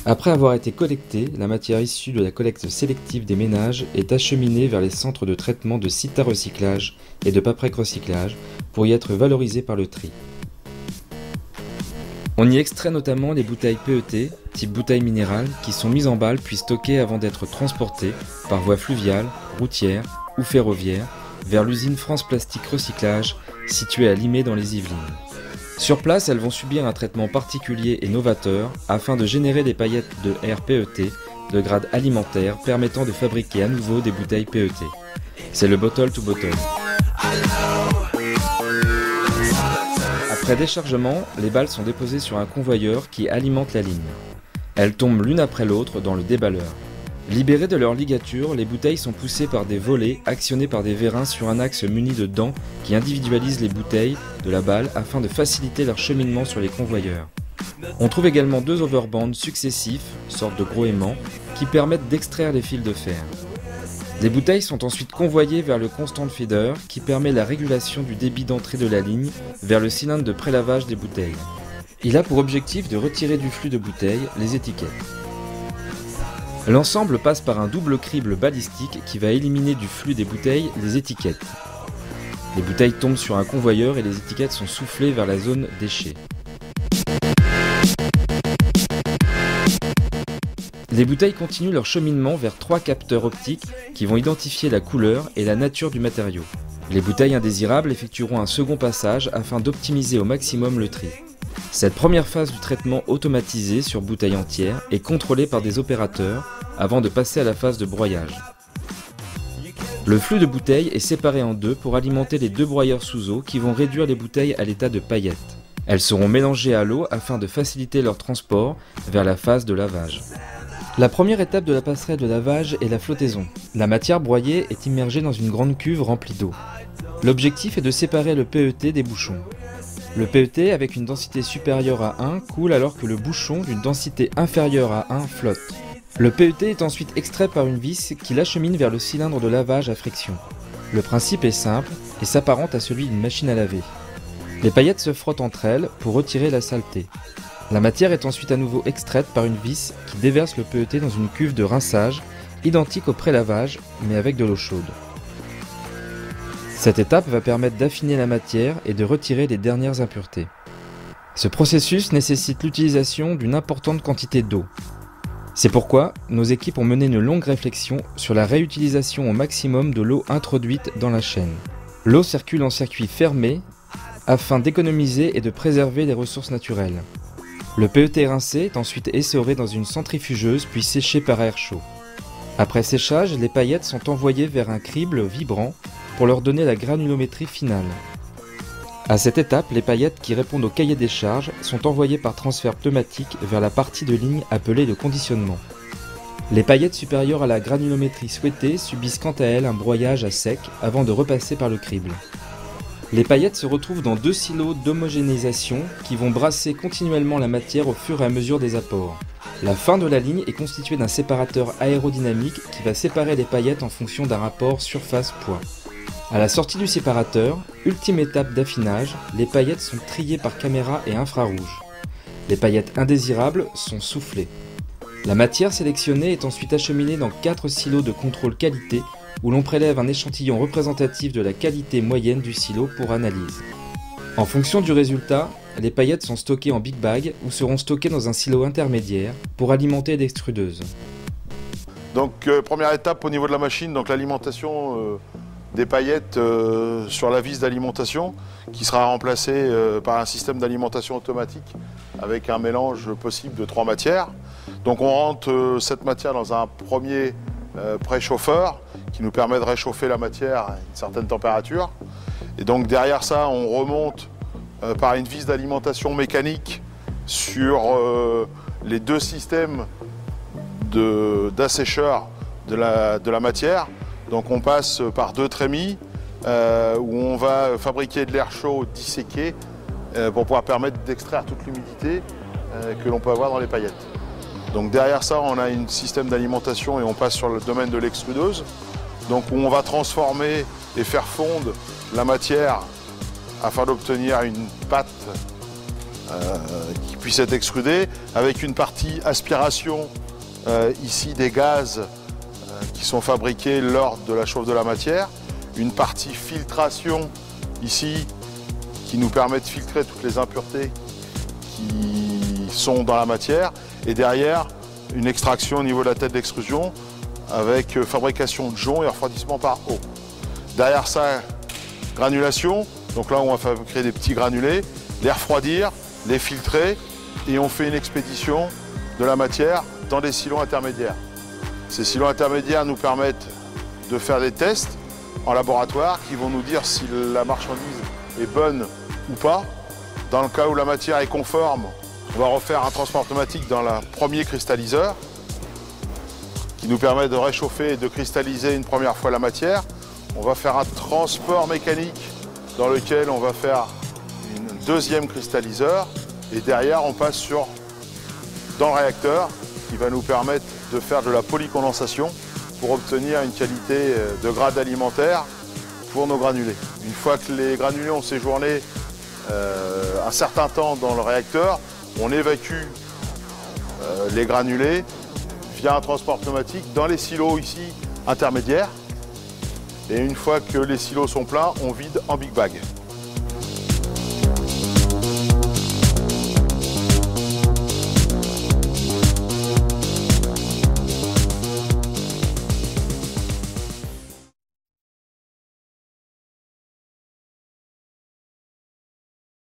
Après avoir été collectée, la matière issue de la collecte sélective des ménages est acheminée vers les centres de traitement de sites à recyclage et de paperec recyclage pour y être valorisée par le tri. On y extrait notamment les bouteilles PET, type bouteille minérale, qui sont mises en balle puis stockées avant d'être transportées par voie fluviale, routière ou ferroviaire vers l'usine France Plastique Recyclage située à Limay dans les Yvelines. Sur place, elles vont subir un traitement particulier et novateur afin de générer des paillettes de RPET de grade alimentaire permettant de fabriquer à nouveau des bouteilles PET. C'est le bottle to bottle. Après déchargement, les balles sont déposées sur un convoyeur qui alimente la ligne. Elles tombent l'une après l'autre dans le déballeur. Libérées de leur ligature, les bouteilles sont poussées par des volets actionnés par des vérins sur un axe muni de dents qui individualisent les bouteilles de la balle afin de faciliter leur cheminement sur les convoyeurs. On trouve également 2 overbands successifs, sorte de gros aimants, qui permettent d'extraire les fils de fer. Les bouteilles sont ensuite convoyées vers le constant feeder qui permet la régulation du débit d'entrée de la ligne vers le cylindre de prélavage des bouteilles. Il a pour objectif de retirer du flux de bouteilles les étiquettes. L'ensemble passe par un double crible balistique qui va éliminer du flux des bouteilles les étiquettes. Les bouteilles tombent sur un convoyeur et les étiquettes sont soufflées vers la zone déchets. Les bouteilles continuent leur cheminement vers 3 capteurs optiques qui vont identifier la couleur et la nature du matériau. Les bouteilles indésirables effectueront un second passage afin d'optimiser au maximum le tri. Cette première phase du traitement automatisé sur bouteilles entières est contrôlée par des opérateurs avant de passer à la phase de broyage. Le flux de bouteilles est séparé en deux pour alimenter les 2 broyeurs sous eau qui vont réduire les bouteilles à l'état de paillettes. Elles seront mélangées à l'eau afin de faciliter leur transport vers la phase de lavage. La première étape de la passerelle de lavage est la flottaison. La matière broyée est immergée dans une grande cuve remplie d'eau. L'objectif est de séparer le PET des bouchons. Le PET avec une densité supérieure à 1 coule alors que le bouchon d'une densité inférieure à 1 flotte. Le PET est ensuite extrait par une vis qui l'achemine vers le cylindre de lavage à friction. Le principe est simple et s'apparente à celui d'une machine à laver. Les paillettes se frottent entre elles pour retirer la saleté. La matière est ensuite à nouveau extraite par une vis qui déverse le PET dans une cuve de rinçage identique au pré-lavage mais avec de l'eau chaude. Cette étape va permettre d'affiner la matière et de retirer les dernières impuretés. Ce processus nécessite l'utilisation d'une importante quantité d'eau. C'est pourquoi nos équipes ont mené une longue réflexion sur la réutilisation au maximum de l'eau introduite dans la chaîne. L'eau circule en circuit fermé afin d'économiser et de préserver les ressources naturelles. Le PET rincé est ensuite essoré dans une centrifugeuse puis séché par air chaud. Après séchage, les paillettes sont envoyées vers un crible vibrant pour leur donner la granulométrie finale. À cette étape, les paillettes qui répondent au cahier des charges sont envoyées par transfert pneumatique vers la partie de ligne appelée le conditionnement. Les paillettes supérieures à la granulométrie souhaitée subissent quant à elles un broyage à sec avant de repasser par le crible. Les paillettes se retrouvent dans 2 silos d'homogénéisation qui vont brasser continuellement la matière au fur et à mesure des apports. La fin de la ligne est constituée d'un séparateur aérodynamique qui va séparer les paillettes en fonction d'un rapport surface-poids. À la sortie du séparateur, ultime étape d'affinage, les paillettes sont triées par caméra et infrarouge. Les paillettes indésirables sont soufflées. La matière sélectionnée est ensuite acheminée dans 4 silos de contrôle qualité où l'on prélève un échantillon représentatif de la qualité moyenne du silo pour analyse. En fonction du résultat, les paillettes sont stockées en big bag ou seront stockées dans un silo intermédiaire pour alimenter l'extrudeuse. Donc première étape au niveau de la machine, donc l'alimentation des paillettes sur la vis d'alimentation qui sera remplacée par un système d'alimentation automatique avec un mélange possible de 3 matières. Donc on rentre cette matière dans un premier préchauffeur qui nous permet de réchauffer la matière à une certaine température. Et donc derrière ça, on remonte par une vis d'alimentation mécanique sur les 2 systèmes d'assécheur de la matière. Donc on passe par 2 trémies où on va fabriquer de l'air chaud disséqué pour pouvoir permettre d'extraire toute l'humidité que l'on peut avoir dans les paillettes. Donc derrière ça, on a un système d'alimentation et on passe sur le domaine de l'extrudeuse, donc où on va transformer et faire fondre la matière afin d'obtenir une pâte qui puisse être extrudé, avec une partie aspiration ici des gaz qui sont fabriqués lors de la chauffe de la matière, une partie filtration ici qui nous permet de filtrer toutes les impuretés qui sont dans la matière, et derrière une extraction au niveau de la tête d'extrusion avec fabrication de joncs et refroidissement par eau. Derrière ça, granulation, donc là on va fabriquer des petits granulés, les refroidir, les filtrer, et on fait une expédition de la matière dans des silos intermédiaires. Ces silos intermédiaires nous permettent de faire des tests en laboratoire qui vont nous dire si la marchandise est bonne ou pas. Dans le cas où la matière est conforme, on va refaire un transport pneumatique dans le premier cristalliseur qui nous permet de réchauffer et de cristalliser une première fois la matière. On va faire un transport mécanique dans lequel on va faire un deuxième cristalliseur, et derrière on passe dans le réacteur qui va nous permettre de faire de la polycondensation pour obtenir une qualité de grade alimentaire pour nos granulés. Une fois que les granulés ont séjourné un certain temps dans le réacteur, on évacue les granulés via un transport pneumatique dans les silos ici intermédiaires. Et une fois que les silos sont pleins, on vide en big bag.